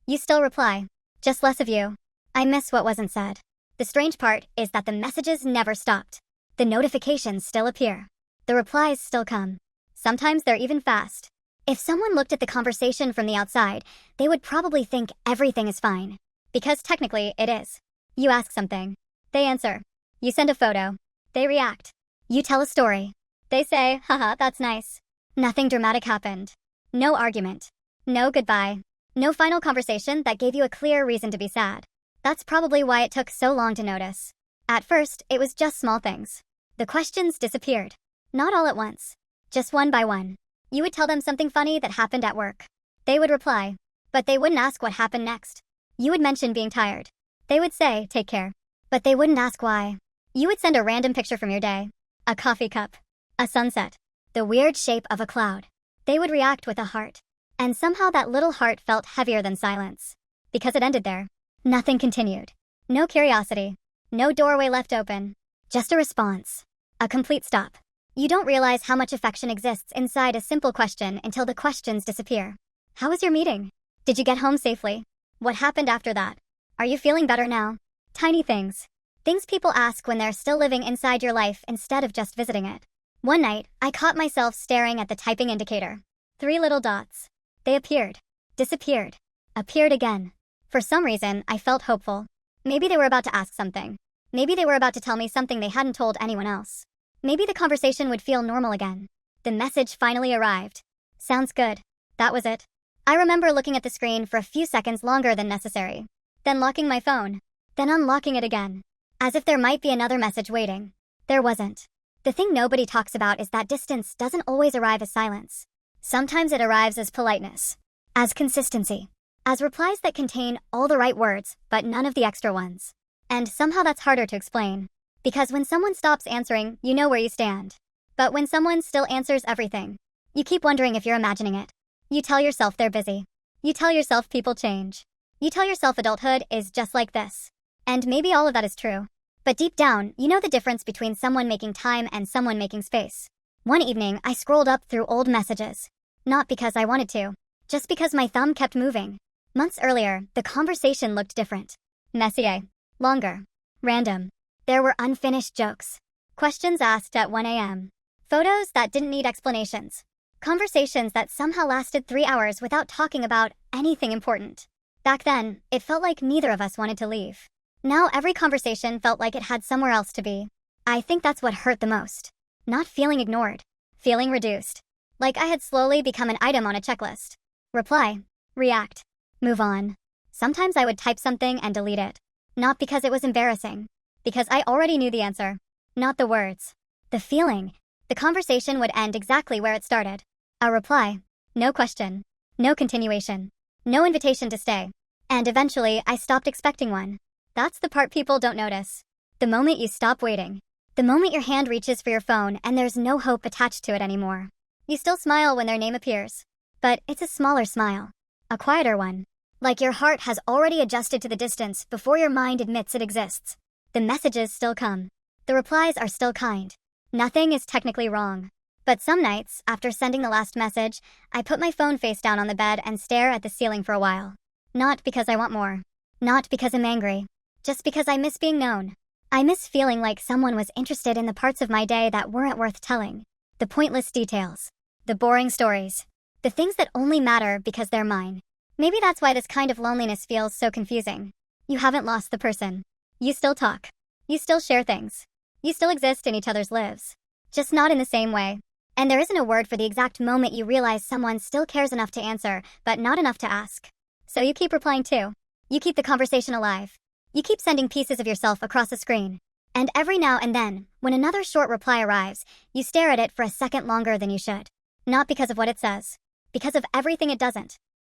You still reply. Just less of you. I miss what wasn't said. The strange part is that the messages never stopped. The notifications still appear. The replies still come. Sometimes they're even fast. If someone looked at the conversation from the outside, they would probably think everything is fine. Because technically, it is. You ask something. They answer. You send a photo. They react. You tell a story. They say, haha, that's nice. Nothing dramatic happened. No argument. No goodbye. No final conversation that gave you a clear reason to be sad. That's probably why it took so long to notice. At first, it was just small things. The questions disappeared. Not all at once. Just one by one. You would tell them something funny that happened at work. They would reply. But they wouldn't ask what happened next. You would mention being tired. They would say, take care. But they wouldn't ask why. You would send a random picture from your day. A coffee cup. A sunset. The weird shape of a cloud. They would react with a heart. And somehow that little heart felt heavier than silence. Because it ended there. Nothing continued. No curiosity. No doorway left open. Just a response. A complete stop. You don't realize how much affection exists inside a simple question until the questions disappear. How was your meeting? Did you get home safely? What happened after that? Are you feeling better now? Tiny things. Things people ask when they're still living inside your life instead of just visiting it. One night, I caught myself staring at the typing indicator. 3 little dots. They appeared. Disappeared. Appeared again. For some reason, I felt hopeful. Maybe they were about to ask something. Maybe they were about to tell me something they hadn't told anyone else. Maybe the conversation would feel normal again. The message finally arrived. Sounds good. That was it. I remember looking at the screen for a few seconds longer than necessary. Then locking my phone. Then unlocking it again. As if there might be another message waiting. There wasn't. The thing nobody talks about is that distance doesn't always arrive as silence. Sometimes it arrives as politeness. As consistency. As replies that contain all the right words, but none of the extra ones. And somehow that's harder to explain. Because when someone stops answering, you know where you stand. But when someone still answers everything, you keep wondering if you're imagining it. You tell yourself they're busy. You tell yourself people change. You tell yourself adulthood is just like this. And maybe all of that is true. But deep down, you know the difference between someone making time and someone making space. One evening, I scrolled up through old messages. Not because I wanted to. Just because my thumb kept moving. Months earlier, the conversation looked different. Messier. Longer. Random. There were unfinished jokes. Questions asked at 1 a.m. Photos that didn't need explanations. Conversations that somehow lasted 3 hours without talking about anything important. Back then, it felt like neither of us wanted to leave. Now every conversation felt like it had somewhere else to be. I think that's what hurt the most. Not feeling ignored. Feeling reduced. Like I had slowly become an item on a checklist. Reply. React. Move on. Sometimes I would type something and delete it. Not because it was embarrassing. Because I already knew the answer. Not the words. The feeling. The conversation would end exactly where it started. A reply. No question. No continuation. No invitation to stay. And eventually, I stopped expecting one. That's the part people don't notice. The moment you stop waiting. The moment your hand reaches for your phone and there's no hope attached to it anymore. You still smile when their name appears. But it's a smaller smile. A quieter one. Like your heart has already adjusted to the distance before your mind admits it exists. The messages still come. The replies are still kind. Nothing is technically wrong. But some nights, after sending the last message, I put my phone face down on the bed and stare at the ceiling for a while. Not because I want more. Not because I'm angry. Just because I miss being known. I miss feeling like someone was interested in the parts of my day that weren't worth telling. The pointless details. The boring stories. The things that only matter because they're mine. Maybe that's why this kind of loneliness feels so confusing. You haven't lost the person. You still talk. You still share things. You still exist in each other's lives. Just not in the same way. And there isn't a word for the exact moment you realize someone still cares enough to answer, but not enough to ask. So you keep replying too. You keep the conversation alive. You keep sending pieces of yourself across the screen. And every now and then, when another short reply arrives, you stare at it for a second longer than you should. Not because of what it says. Because of everything it doesn't.